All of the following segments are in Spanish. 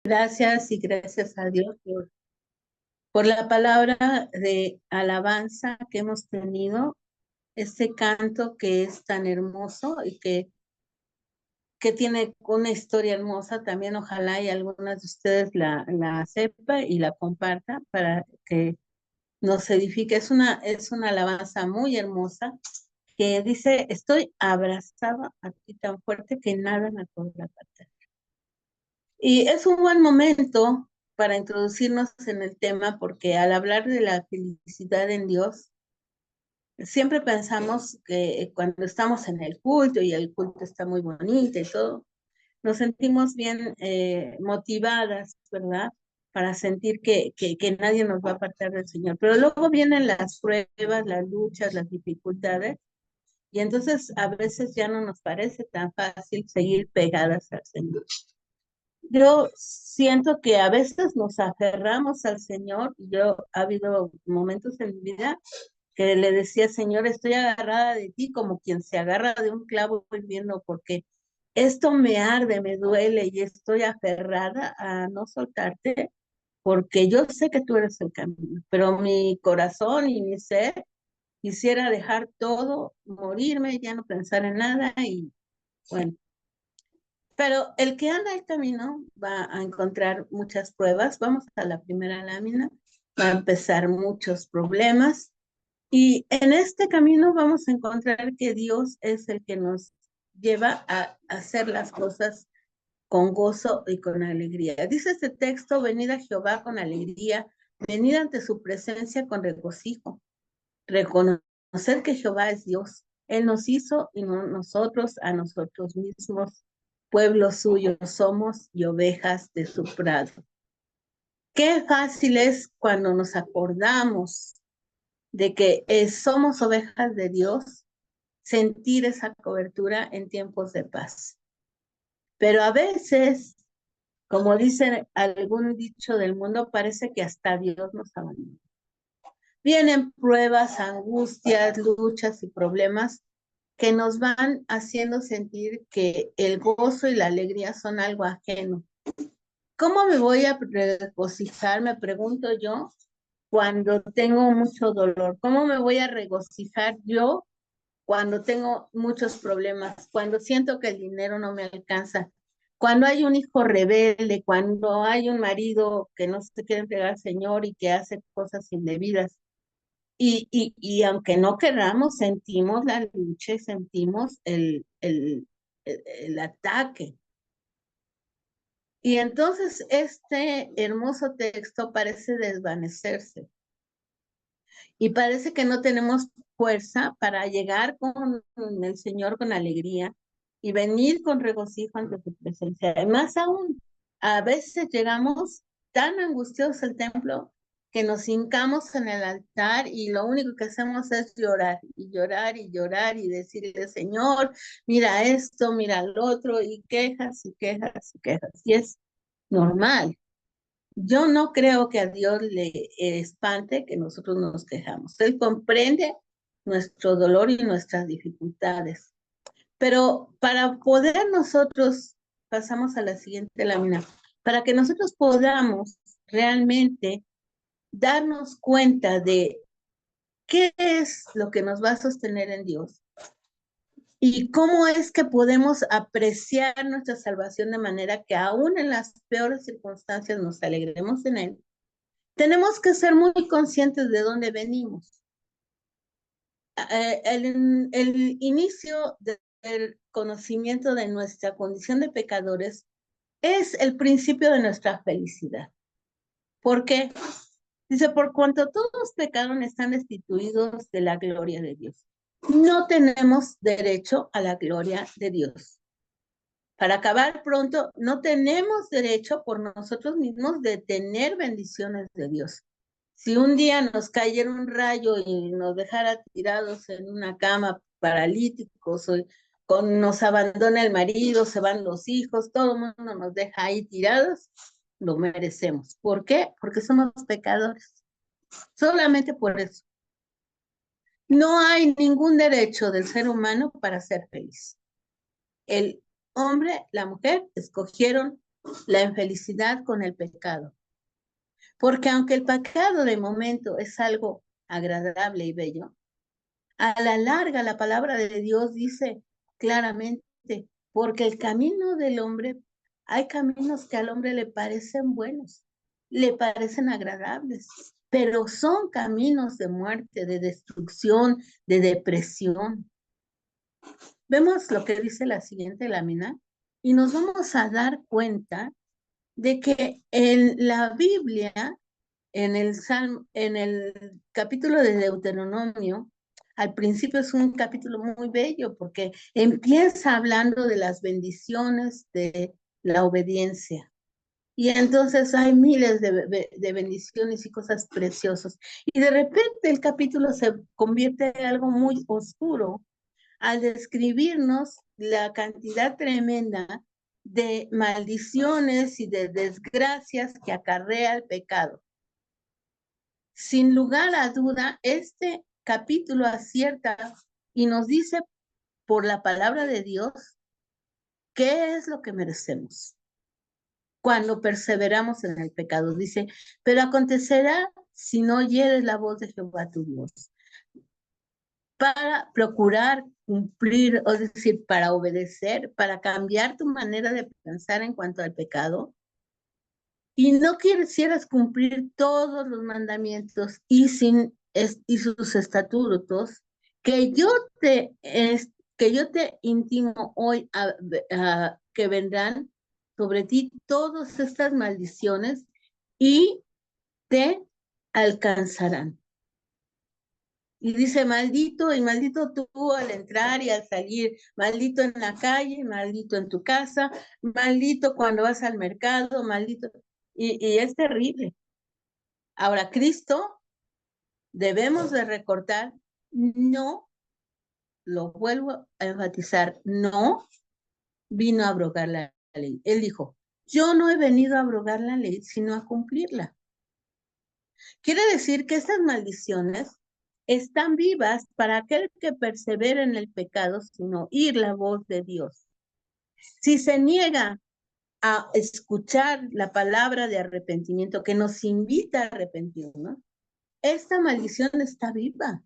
Gracias y gracias a Dios por la palabra de alabanza que hemos tenido, este canto que es tan hermoso y que tiene una historia hermosa. También ojalá y algunas de ustedes la sepa y la comparta para que nos edifique. Es una alabanza muy hermosa que dice: estoy abrazada a ti tan fuerte que nada me podrá apartar. Y es un buen momento para introducirnos en el tema, porque al hablar de la felicidad en Dios, siempre pensamos que cuando estamos en el culto y el culto está muy bonito y todo, nos sentimos bien motivadas, ¿verdad? Para sentir que nadie nos va a apartar del Señor. Pero luego vienen las pruebas, las luchas, las dificultades, y entonces a veces ya no nos parece tan fácil seguir pegadas al Señor. Yo siento que a veces nos aferramos al Señor. Ha habido momentos en mi vida que le decía: Señor, estoy agarrada de ti como quien se agarra de un clavo hirviendo, porque esto me arde, me duele y estoy aferrada a no soltarte, porque yo sé que tú eres el camino, pero mi corazón y mi ser quisiera dejar todo, morirme, ya no pensar en nada. Y bueno, pero el que anda el camino va a encontrar muchas pruebas. Vamos a la primera lámina. Va a empezar muchos problemas. Y en este camino vamos a encontrar que Dios es el que nos lleva a hacer las cosas con gozo y con alegría. Dice este texto: venid a Jehová con alegría, venid ante su presencia con regocijo. Reconocer que Jehová es Dios. Él nos hizo y no nosotros a nosotros mismos. Pueblo suyo somos y ovejas de su prado. Qué fácil es cuando nos acordamos de que somos ovejas de Dios, sentir esa cobertura en tiempos de paz. Pero a veces, como dice algún dicho del mundo, parece que hasta Dios nos abandona. Vienen pruebas, angustias, luchas y problemas que nos van haciendo sentir que el gozo y la alegría son algo ajeno. ¿Cómo me voy a regocijar, me pregunto yo, cuando tengo mucho dolor? ¿Cómo me voy a regocijar yo cuando tengo muchos problemas, cuando siento que el dinero no me alcanza, cuando hay un hijo rebelde, cuando hay un marido que no se quiere entregar al Señor y que hace cosas indebidas? Y aunque no queramos, sentimos la lucha y sentimos el ataque. Y entonces este hermoso texto parece desvanecerse y parece que no tenemos fuerza para llegar con el Señor con alegría y venir con regocijo ante su presencia. Y más aún, a veces llegamos tan angustiados al templo que nos hincamos en el altar y lo único que hacemos es llorar y llorar y llorar y decirle: Señor, mira esto, mira lo otro, y quejas y quejas y quejas. Y es normal. Yo no creo que a Dios le espante que nosotros nos quejamos. Él comprende nuestro dolor y nuestras dificultades. Pero para poder nosotros, pasamos a la siguiente lámina, para que nosotros podamos realmente darnos cuenta de qué es lo que nos va a sostener en Dios y cómo es que podemos apreciar nuestra salvación de manera que aún en las peores circunstancias nos alegremos en Él. Tenemos que ser muy conscientes de dónde venimos. El inicio del conocimiento de nuestra condición de pecadores es el principio de nuestra felicidad. ¿Por qué? Dice: por cuanto todos pecaron, están destituidos de la gloria de Dios. No tenemos derecho a la gloria de Dios. Para acabar pronto, no tenemos derecho por nosotros mismos de tener bendiciones de Dios. Si un día nos cayera un rayo y nos dejara tirados en una cama, paralíticos, o nos abandona el marido, se van los hijos, todo el mundo nos deja ahí tirados, lo merecemos. ¿Por qué? Porque somos pecadores. Solamente por eso. No hay ningún derecho del ser humano para ser feliz. El hombre, la mujer, escogieron la infelicidad con el pecado. Porque aunque el pecado de momento es algo agradable y bello, a la larga la palabra de Dios dice claramente, porque el camino del hombre, hay caminos que al hombre le parecen buenos, le parecen agradables, pero son caminos de muerte, de destrucción, de depresión. Vemos lo que dice la siguiente lámina y nos vamos a dar cuenta de que en la Biblia, en el capítulo de Deuteronomio, al principio es un capítulo muy bello porque empieza hablando de las bendiciones de la obediencia. Y entonces hay miles de bendiciones y cosas preciosas. Y de repente el capítulo se convierte en algo muy oscuro al describirnos la cantidad tremenda de maldiciones y de desgracias que acarrea el pecado. Sin lugar a duda, este capítulo acierta y nos dice por la palabra de Dios qué es lo que merecemos cuando perseveramos en el pecado. Dice, pero acontecerá si no oyeres la voz de Jehová tu Dios, para procurar cumplir, es decir, para obedecer, para cambiar tu manera de pensar en cuanto al pecado, y no quisieras cumplir todos los mandamientos y sus estatutos que que yo te intimo hoy que vendrán sobre ti todas estas maldiciones y te alcanzarán. Y dice, maldito y maldito tú al entrar y al salir, maldito en la calle, maldito en tu casa, maldito cuando vas al mercado, maldito. Y es terrible. Ahora, Cristo, debemos de recortar, no, lo vuelvo a enfatizar, no vino a abrogar la ley. Él dijo, yo no he venido a abrogar la ley, sino a cumplirla. Quiere decir que estas maldiciones están vivas para aquel que persevera en el pecado sin oír la voz de Dios. Si se niega a escuchar la palabra de arrepentimiento que nos invita a arrepentirnos, esta maldición está viva.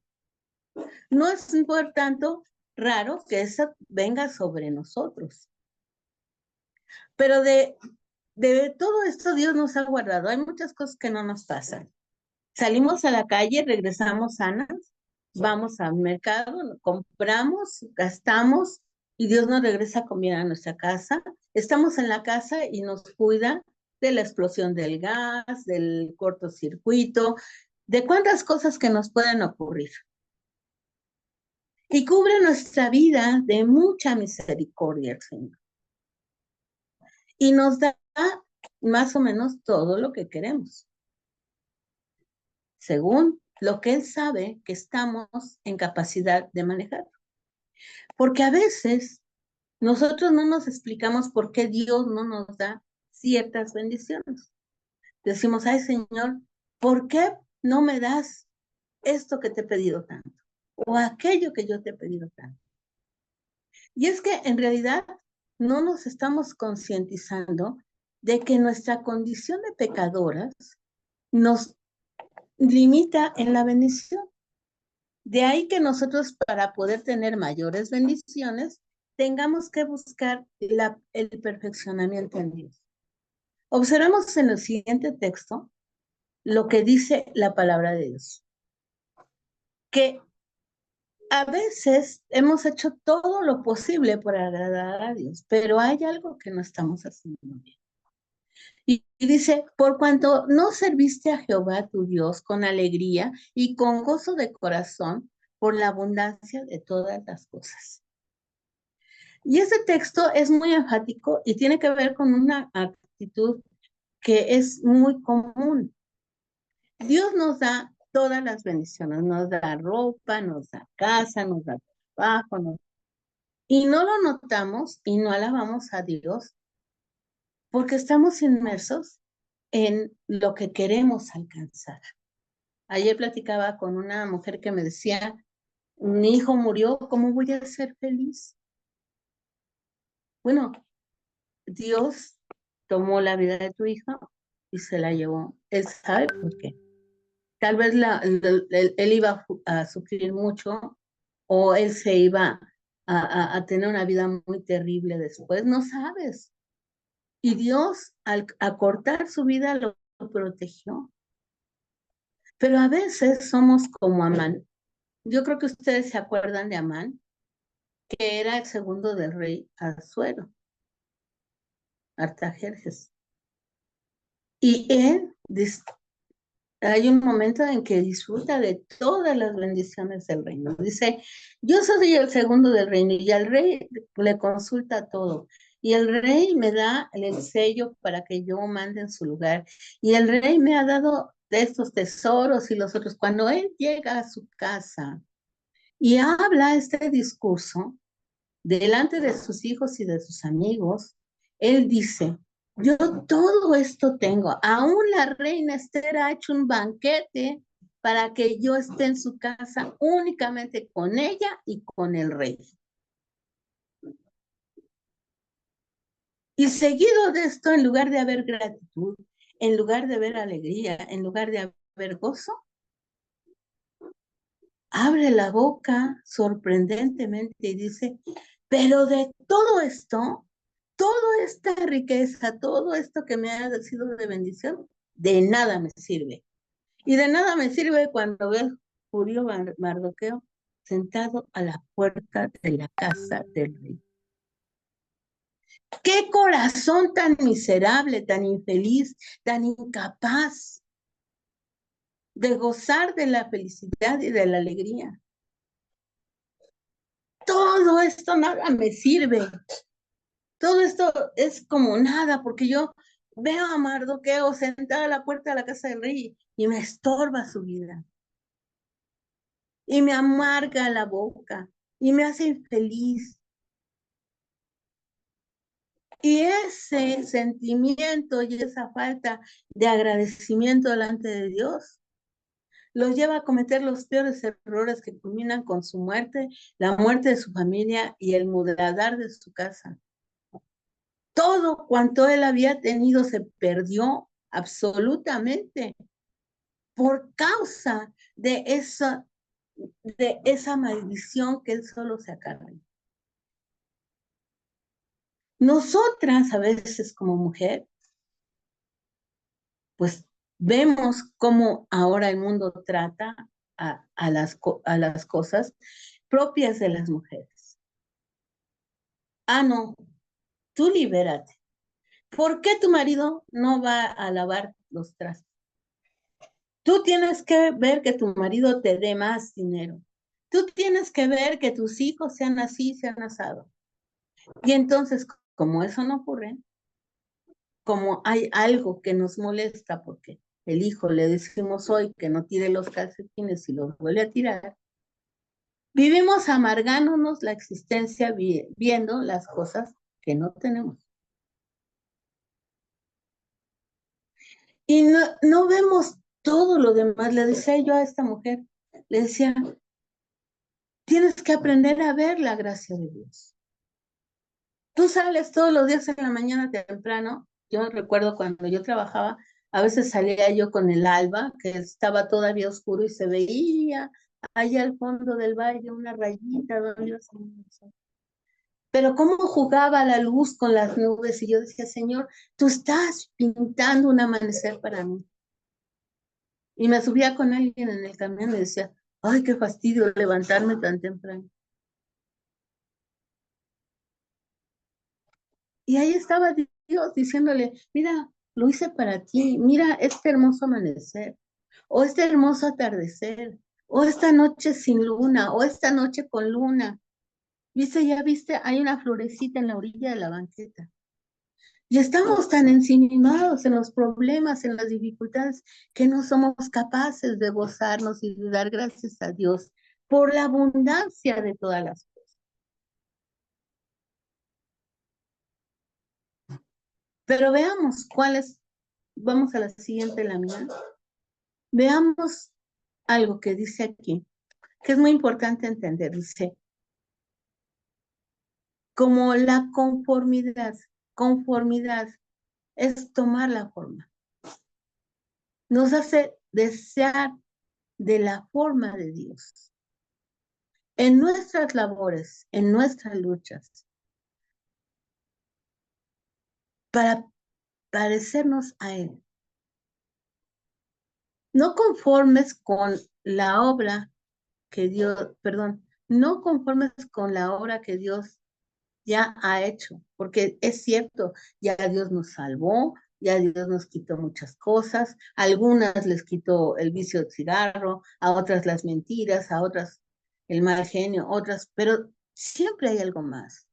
No es, por tanto, raro que esa venga sobre nosotros. Pero de todo esto Dios nos ha guardado. Hay muchas cosas que no nos pasan. Salimos a la calle, regresamos sanas, vamos al mercado, compramos, gastamos y Dios nos regresa comida a nuestra casa. Estamos en la casa y nos cuida de la explosión del gas, del cortocircuito, de cuántas cosas que nos pueden ocurrir. Y cubre nuestra vida de mucha misericordia, Señor. Y nos da más o menos todo lo que queremos, según lo que Él sabe que estamos en capacidad de manejar. Porque a veces nosotros no nos explicamos por qué Dios no nos da ciertas bendiciones. Decimos, ay Señor, ¿por qué no me das esto que te he pedido tanto? O aquello que yo te he pedido tanto. Y es que en realidad no nos estamos concientizando de que nuestra condición de pecadoras nos limita en la bendición. De ahí que nosotros, para poder tener mayores bendiciones, tengamos que buscar el perfeccionamiento en Dios. Observamos en el siguiente texto lo que dice la palabra de Dios. Que a veces hemos hecho todo lo posible por agradar a Dios, pero hay algo que no estamos haciendo bien. Y dice, por cuanto no serviste a Jehová tu Dios con alegría y con gozo de corazón por la abundancia de todas las cosas. Y ese texto es muy enfático y tiene que ver con una actitud que es muy común. Dios nos da todas las bendiciones, nos da ropa, nos da casa, nos da trabajo, y no lo notamos y no alabamos a Dios porque estamos inmersos en lo que queremos alcanzar. Ayer platicaba con una mujer que me decía, mi hijo murió, ¿cómo voy a ser feliz? Bueno, Dios tomó la vida de tu hija y se la llevó. Él sabe por qué. Tal vez él iba a sufrir mucho o él se iba a tener una vida muy terrible después, no sabes. Y Dios, al acortar su vida, lo protegió. Pero a veces somos como Amán. Yo creo que ustedes se acuerdan de Amán, que era el segundo del rey Asuero, Artajerjes. Y él, hay un momento en que disfruta de todas las bendiciones del reino. Dice, yo soy el segundo del reino y al rey le consulta todo. Y el rey me da el sello para que yo mande en su lugar. Y el rey me ha dado de estos tesoros y los otros. Cuando él llega a su casa y habla este discurso, delante de sus hijos y de sus amigos, él dice, yo todo esto tengo, aún la reina Esther ha hecho un banquete para que yo esté en su casa únicamente con ella y con el rey. Y seguido de esto, en lugar de haber gratitud, en lugar de haber alegría, en lugar de haber gozo, abre la boca sorprendentemente y dice, pero de todo esto, toda esta riqueza, todo esto que me ha sido de bendición, de nada me sirve. Y de nada me sirve cuando ve al judío Mardoqueo sentado a la puerta de la casa del rey. Qué corazón tan miserable, tan infeliz, tan incapaz de gozar de la felicidad y de la alegría. Todo esto nada me sirve. Todo esto es como nada, porque yo veo a Mardoqueo sentada a la puerta de la casa del rey y me estorba su vida. Y me amarga la boca y me hace infeliz. Y ese sentimiento y esa falta de agradecimiento delante de Dios los lleva a cometer los peores errores que culminan con su muerte, la muerte de su familia y el mudar de su casa. Todo cuanto él había tenido se perdió absolutamente por causa de esa maldición que él solo se acarrea. Nosotras a veces como mujer, pues vemos cómo ahora el mundo trata a las cosas propias de las mujeres. Ah, no, tú libérate. ¿Por qué tu marido no va a lavar los trastes? Tú tienes que ver que tu marido te dé más dinero. Tú tienes que ver que tus hijos sean así, sean asados. Y entonces, como eso no ocurre, como hay algo que nos molesta porque el hijo le decimos hoy que no tire los calcetines y los vuelve a tirar, vivimos amargándonos la existencia viendo las cosas que no tenemos. Y no vemos todo lo demás. Le decía yo a esta mujer, le decía, tienes que aprender a ver la gracia de Dios. Tú sales todos los días en la mañana temprano. Yo recuerdo cuando yo trabajaba, a veces salía yo con el alba, que estaba todavía oscuro y se veía allá al fondo del valle una rayita donde iba saliendo el sol. Pero cómo jugaba la luz con las nubes y yo decía, Señor, tú estás pintando un amanecer para mí. Y me subía con alguien en el camión y me decía, ay, qué fastidio levantarme tan temprano. Y ahí estaba Dios diciéndole, mira, lo hice para ti, mira este hermoso amanecer, o este hermoso atardecer, o esta noche sin luna, o esta noche con luna. Dice, ya viste, hay una florecita en la orilla de la banqueta. Y estamos tan ensimismados en los problemas, en las dificultades, que no somos capaces de gozarnos y de dar gracias a Dios por la abundancia de todas las cosas. Pero veamos cuáles, vamos a la siguiente lámina. Veamos algo que dice aquí, que es muy importante entender. Dice, como la conformidad es tomar la forma. Nos hace desear de la forma de Dios. En nuestras labores, en nuestras luchas, para parecernos a Él. No conformes con la obra que Dios, perdón, no conformes con la obra que Dios ya ha hecho, porque es cierto, ya Dios nos salvó, ya Dios nos quitó muchas cosas, a algunas les quitó el vicio del cigarro, a otras las mentiras, a otras el mal genio, otras, pero siempre hay algo más.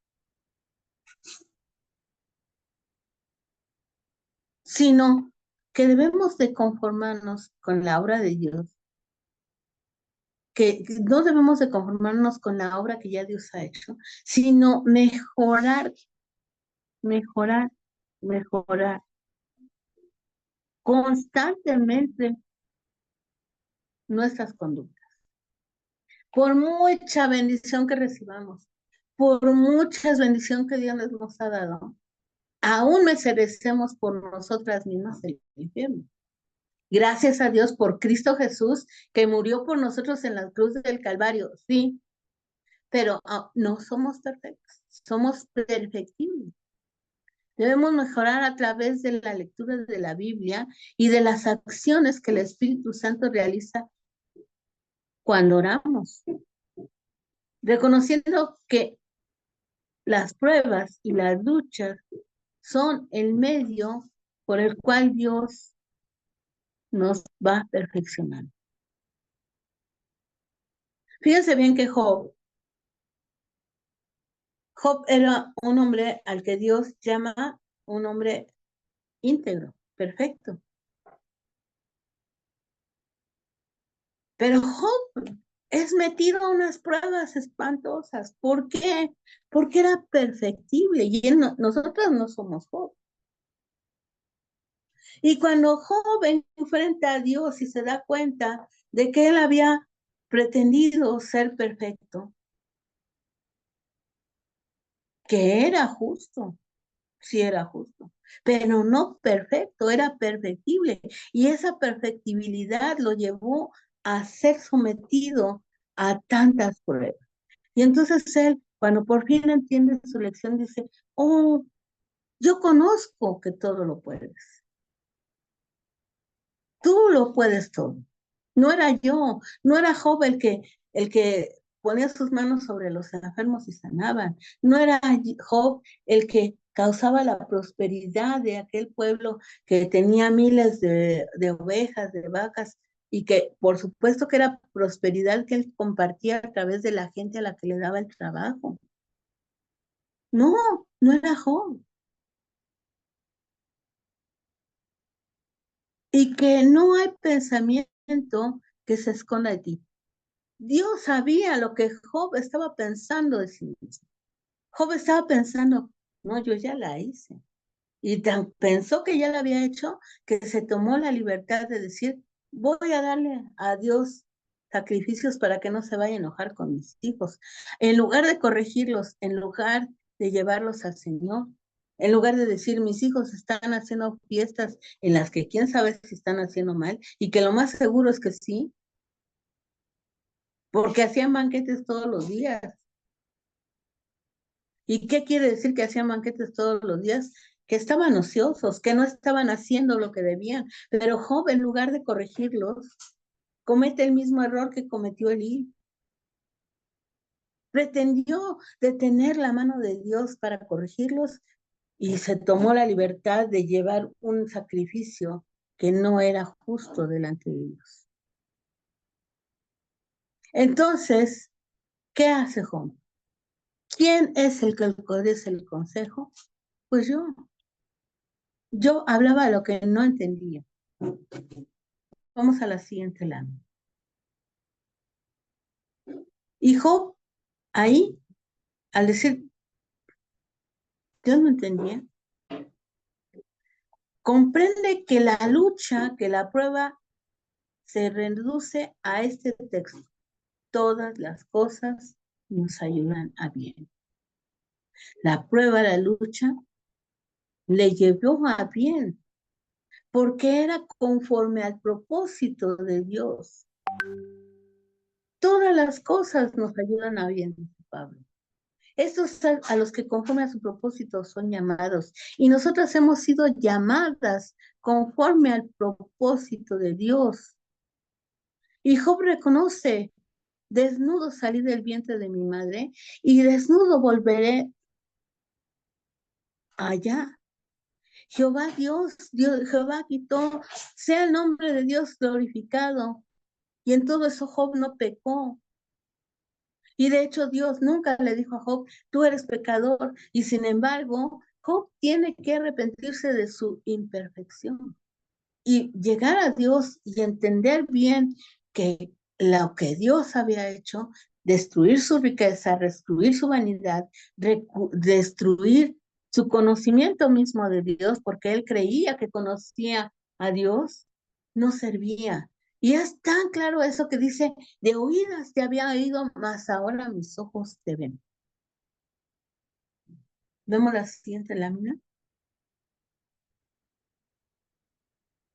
Sino que debemos de conformarnos con la obra de Dios, que no debemos de conformarnos con la obra que ya Dios ha hecho, sino mejorar, mejorar, mejorar constantemente nuestras conductas. Por mucha bendición que recibamos, por muchas bendiciones que Dios nos ha dado, aún merecemos por nosotras mismas el infierno. Gracias a Dios por Cristo Jesús, que murió por nosotros en la cruz del Calvario, sí, pero no somos perfectos, somos perfectibles. Debemos mejorar a través de la lectura de la Biblia y de las acciones que el Espíritu Santo realiza cuando oramos, reconociendo que las pruebas y las luchas son el medio por el cual Dios nos va perfeccionando. Fíjense bien que Job era un hombre al que Dios llama un hombre íntegro, perfecto. Pero Job es metido a unas pruebas espantosas. ¿Por qué? Porque era perfectible y nosotros no somos Job. Y cuando Job enfrenta a Dios y se da cuenta de que él había pretendido ser perfecto, que era justo, sí era justo, pero no perfecto, era perfectible. Y esa perfectibilidad lo llevó a ser sometido a tantas pruebas. Y entonces él, cuando por fin entiende su lección, dice, oh, yo conozco que todo lo puedes. Tú lo puedes todo. No era yo, no era Job el que ponía sus manos sobre los enfermos y sanaban. No era Job el que causaba la prosperidad de aquel pueblo que tenía miles de ovejas, de vacas, y que por supuesto que era prosperidad que él compartía a través de la gente a la que le daba el trabajo. No, no era Job. Y que no hay pensamiento que se esconda de ti. Dios sabía lo que Job estaba pensando de sí mismo. Job estaba pensando, no, yo ya la hice. Y tan pensó que ya la había hecho que se tomó la libertad de decir, voy a darle a Dios sacrificios para que no se vaya a enojar con mis hijos. En lugar de corregirlos, en lugar de llevarlos al Señor, en lugar de decir, mis hijos están haciendo fiestas en las que quién sabe si están haciendo mal, y que lo más seguro es que sí, porque hacían banquetes todos los días. ¿Y qué quiere decir que hacían banquetes todos los días? Que estaban ociosos, que no estaban haciendo lo que debían. Pero Job, en lugar de corregirlos, comete el mismo error que cometió Elí. Pretendió detener la mano de Dios para corregirlos y se tomó la libertad de llevar un sacrificio que no era justo delante de Dios. Entonces, ¿qué hace Job? ¿Quién es el que obedece el consejo? Pues yo. Yo hablaba de lo que no entendía. Vamos a la siguiente lámina. Y Job, ahí, al decir, Dios no entendía, comprende que la lucha, que la prueba, se reduce a este texto. Todas las cosas nos ayudan a bien. La prueba, la lucha, le llevó a bien, porque era conforme al propósito de Dios. Todas las cosas nos ayudan a bien, dice Pablo. Estos a los que conforme a su propósito son llamados. Y nosotras hemos sido llamadas conforme al propósito de Dios. Y Job reconoce, desnudo salí del vientre de mi madre y desnudo volveré allá. Jehová Jehová quitó, sea el nombre de Dios glorificado. Y en todo eso Job no pecó. Y de hecho Dios nunca le dijo a Job, tú eres pecador. Y sin embargo, Job tiene que arrepentirse de su imperfección y llegar a Dios y entender bien que lo que Dios había hecho, destruir su riqueza, destruir su vanidad, destruir su conocimiento mismo de Dios, porque él creía que conocía a Dios, no servía. Y es tan claro eso que dice, de oídas te había oído, mas ahora mis ojos te ven. Vemos la siguiente lámina.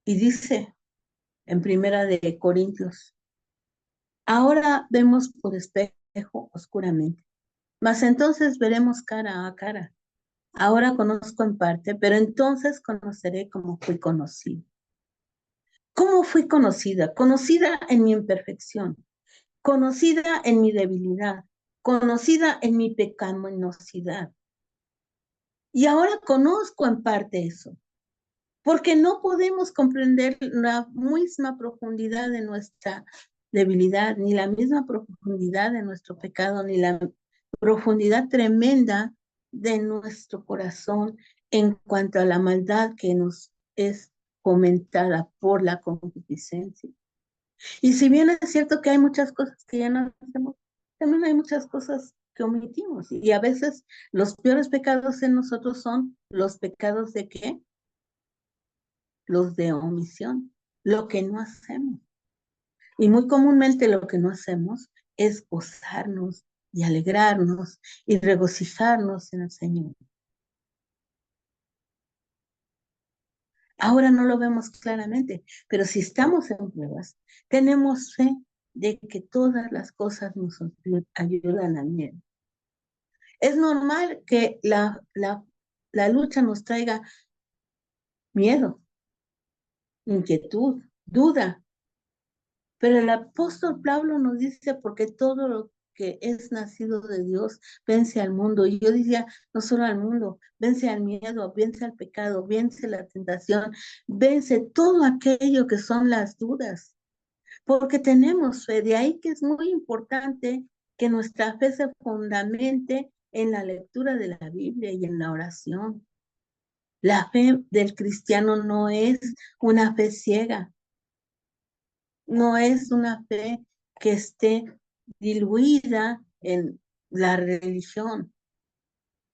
Y dice en Primera de Corintios, ahora vemos por espejo oscuramente, mas entonces veremos cara a cara. Ahora conozco en parte, pero entonces conoceré como fui conocido. ¿Cómo fui conocida? Conocida en mi imperfección, conocida en mi debilidad, conocida en mi pecaminosidad. Y ahora conozco en parte eso, porque no podemos comprender la misma profundidad de nuestra debilidad, ni la misma profundidad de nuestro pecado, ni la profundidad tremenda de nuestro corazón en cuanto a la maldad que nos es fomentada por la concupiscencia. Y si bien es cierto que hay muchas cosas que ya no hacemos, también hay muchas cosas que omitimos. Y a veces los peores pecados en nosotros son los pecados de ¿qué? Los de omisión, lo que no hacemos. Y muy comúnmente lo que no hacemos es gozarnos y alegrarnos y regocijarnos en el Señor. Ahora no lo vemos claramente, pero si estamos en pruebas, tenemos fe de que todas las cosas nos ayudan a bien. Es normal que la lucha nos traiga miedo, inquietud, duda, pero el apóstol Pablo nos dice, porque todo lo que es nacido de Dios vence al mundo. Y yo diría, no solo al mundo, vence al miedo, vence al pecado, vence la tentación, vence todo aquello que son las dudas. Porque tenemos fe, de ahí que es muy importante que nuestra fe se fundamente en la lectura de la Biblia y en la oración. La fe del cristiano no es una fe ciega, no es una fe que esté diluida en la religión.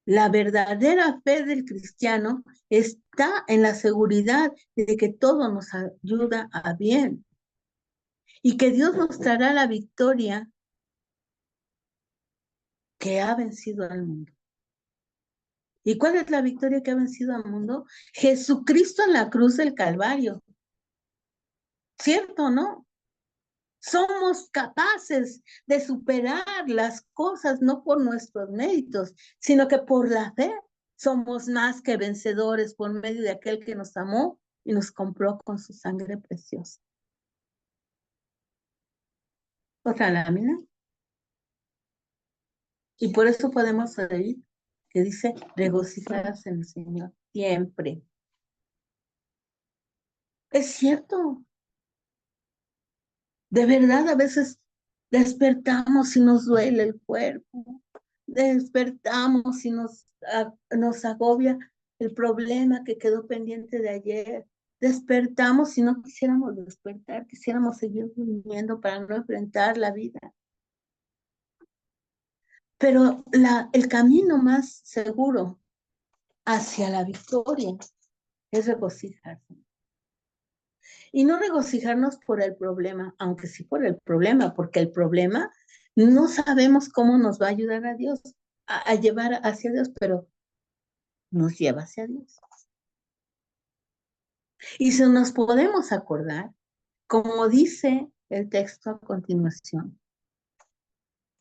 La verdadera fe del cristiano está en la seguridad de que todo nos ayuda a bien y que Dios nos traerá la victoria que ha vencido al mundo. ¿Y cuál es la victoria que ha vencido al mundo? Jesucristo en la cruz del Calvario. ¿Cierto o no? Somos capaces de superar las cosas no por nuestros méritos, sino que por la fe somos más que vencedores por medio de aquel que nos amó y nos compró con su sangre preciosa. Otra lámina. Y por eso podemos oír que dice, regocijadas en el Señor siempre. Es cierto. De verdad, a veces despertamos y nos duele el cuerpo, despertamos y nos agobia el problema que quedó pendiente de ayer, despertamos y no quisiéramos despertar, quisiéramos seguir durmiendo para no enfrentar la vida. Pero el camino más seguro hacia la victoria es regocijarse. Y no regocijarnos por el problema, aunque sí por el problema, porque el problema no sabemos cómo nos va a ayudar a Dios, a llevar hacia Dios, pero nos lleva hacia Dios. Y si nos podemos acordar, como dice el texto a continuación,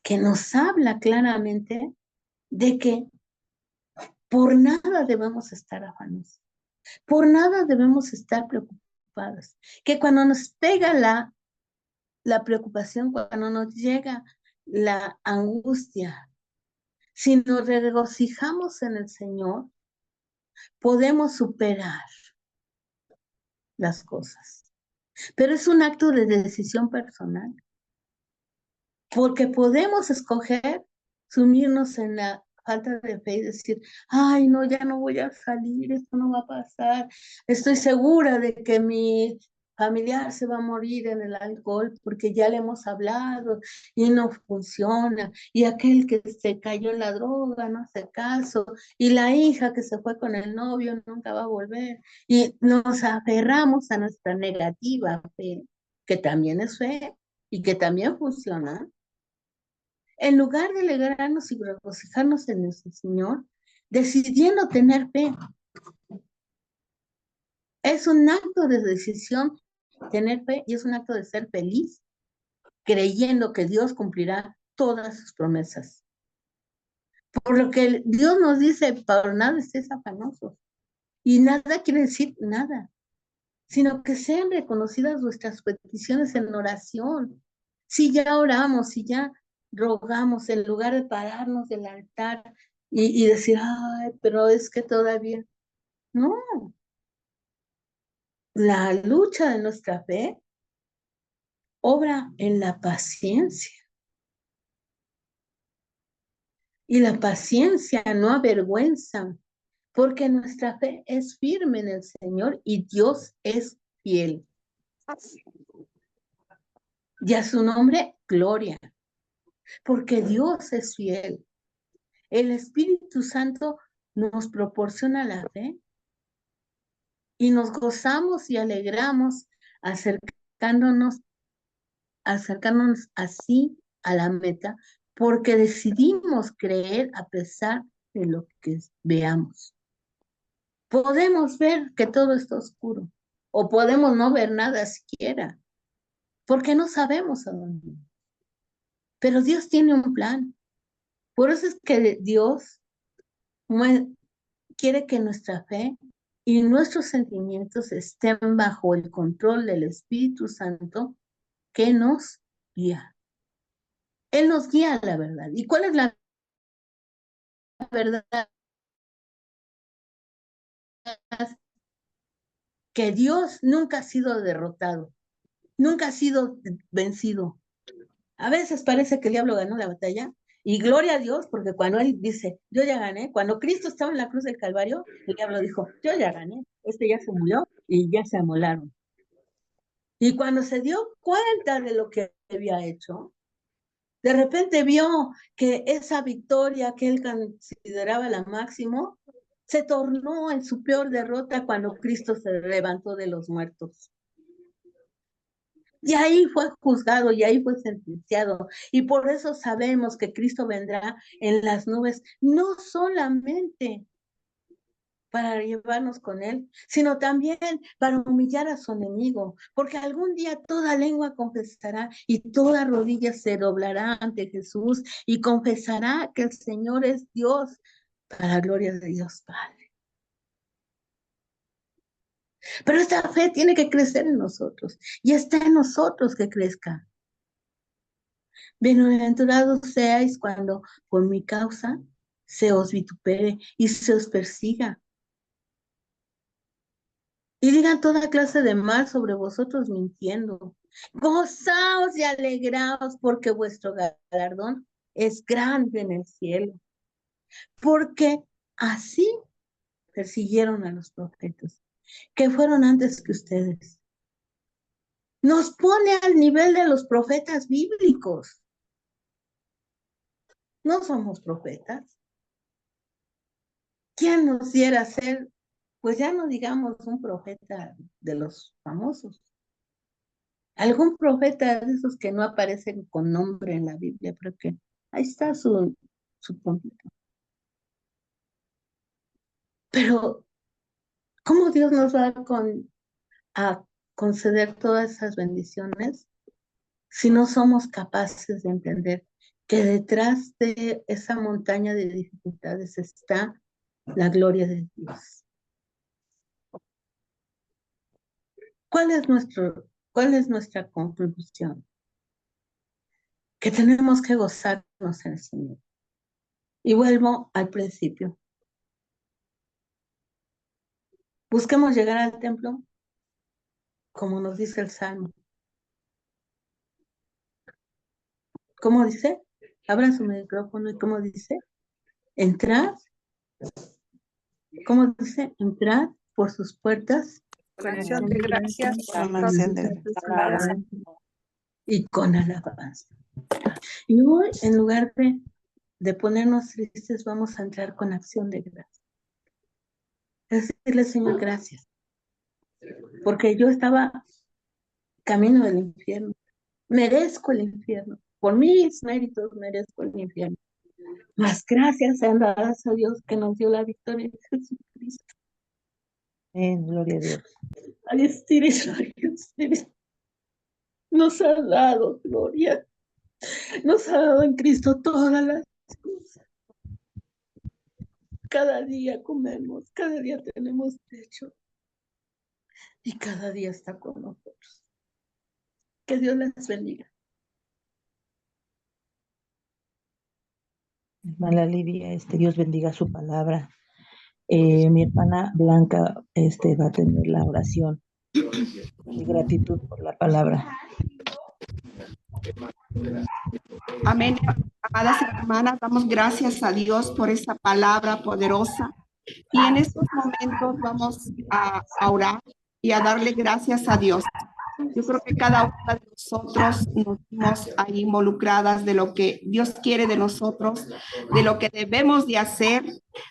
que nos habla claramente de que por nada debemos estar afanosos, por nada debemos estar preocupados, que cuando nos pega la preocupación, cuando nos llega la angustia, si nos regocijamos en el Señor, podemos superar las cosas. Pero es un acto de decisión personal, porque podemos escoger sumirnos en la falta de fe y decir, ay, no, ya no voy a salir, esto no va a pasar, estoy segura de que mi familiar se va a morir en el alcohol porque ya le hemos hablado y no funciona, y aquel que se cayó en la droga no hace caso, y la hija que se fue con el novio nunca va a volver, y nos aferramos a nuestra negativa fe, que también es fe y que también funciona, en lugar de alegrarnos y regocijarnos en nuestro Señor, decidiendo tener fe. Es un acto de decisión tener fe y es un acto de ser feliz, creyendo que Dios cumplirá todas sus promesas. Por lo que Dios nos dice, por nada estés afanosos. Y nada quiere decir nada, sino que sean reconocidas nuestras peticiones en oración. Si ya oramos, si ya rogamos, en lugar de pararnos del altar y decir, ay, pero es que todavía, no, la lucha de nuestra fe obra en la paciencia. Y la paciencia no avergüenza, porque nuestra fe es firme en el Señor y Dios es fiel. Y a su nombre, gloria, porque Dios es fiel. El Espíritu Santo nos proporciona la fe y nos gozamos y alegramos acercándonos, acercándonos así a la meta, porque decidimos creer a pesar de lo que veamos. Podemos ver que todo está oscuro o podemos no ver nada siquiera, porque no sabemos a dónde. Pero Dios tiene un plan. Por eso es que Dios quiere que nuestra fe y nuestros sentimientos estén bajo el control del Espíritu Santo que nos guía. Él nos guía a la verdad. ¿Y cuál es la verdad? Que Dios nunca ha sido derrotado, nunca ha sido vencido. A veces parece que el diablo ganó la batalla y gloria a Dios, porque cuando él dice, yo ya gané, cuando Cristo estaba en la cruz del Calvario, el diablo dijo, yo ya gané, este ya se murió y ya se amolaron. Y cuando se dio cuenta de lo que había hecho, de repente vio que esa victoria que él consideraba la máxima, se tornó en su peor derrota cuando Cristo se levantó de los muertos. Y ahí fue juzgado y ahí fue sentenciado. Y por eso sabemos que Cristo vendrá en las nubes, no solamente para llevarnos con él, sino también para humillar a su enemigo, porque algún día toda lengua confesará y toda rodilla se doblará ante Jesús y confesará que el Señor es Dios, para la gloria de Dios Padre. Pero esta fe tiene que crecer en nosotros y está en nosotros que crezca. Bienaventurados seáis cuando por mi causa se os vitupere y se os persiga. Y digan toda clase de mal sobre vosotros mintiendo. Gozaos y alegraos porque vuestro galardón es grande en el cielo. Porque así persiguieron a los profetas, que fueron antes que ustedes. Nos pone al nivel de los profetas bíblicos. No somos profetas. ¿Quién nos diera ser, pues ya no digamos un profeta de los famosos? Algún profeta de esos que no aparecen con nombre en la Biblia, pero que ahí está su puntito. Pero, ¿cómo Dios nos va con a conceder todas esas bendiciones si no somos capaces de entender que detrás de esa montaña de dificultades está la gloria de Dios? ¿Cuál es nuestra conclusión? Que tenemos que gozarnos en el Señor. Y vuelvo al principio. Busquemos llegar al templo, como nos dice el Salmo. ¿Cómo dice? Abran su micrófono y ¿cómo dice? Entrad. ¿Cómo dice? Entrad por sus puertas. Con acción de gracias. Y con alabanza. Y hoy, en lugar de ponernos tristes, vamos a entrar con acción de gracias. Decirle, Señor, gracias. Porque yo estaba camino del infierno. Merezco el infierno. Por mis méritos merezco el infierno. Más gracias sean dadas a Dios que nos dio la victoria en Jesucristo. Gloria a Dios. Al Espíritu, nos ha dado gloria. Nos ha dado en Cristo todas las cosas. Cada día comemos, cada día tenemos techo. Y cada día está con nosotros. Que Dios les bendiga. Hermana Lidia, Dios bendiga su palabra. Mi hermana Blanca va a tener la oración de gratitud por la palabra. Amén. Amadas hermanas, damos gracias a Dios por esa palabra poderosa. Y en estos momentos vamos a orar y a darle gracias a Dios. Yo creo que cada una de nosotros nos vemos ahí involucradas de lo que Dios quiere de nosotros, de lo que debemos de hacer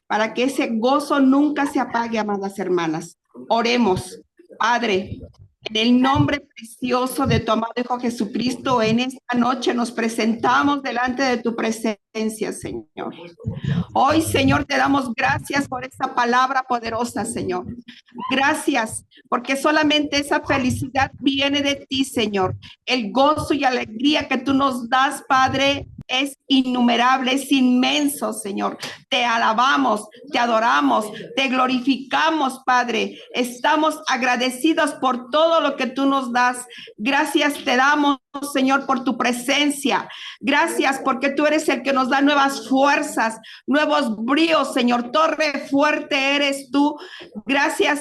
para que ese gozo nunca se apague, amadas hermanas. Oremos. Padre, en el nombre precioso de tu amado Hijo Jesucristo, en esta noche nos presentamos delante de tu presencia, Señor. Hoy, Señor, te damos gracias por esta palabra poderosa, Señor. Gracias, porque solamente esa felicidad viene de ti, Señor. El gozo y alegría que tú nos das, Padre, es innumerable, es inmenso, Señor. Te alabamos, te adoramos, te glorificamos, Padre. Estamos agradecidos por todo lo que tú nos das. Gracias te damos, Señor, por tu presencia. Gracias porque tú eres el que nos da nuevas fuerzas, nuevos bríos, Señor. Torre fuerte eres tú. Gracias,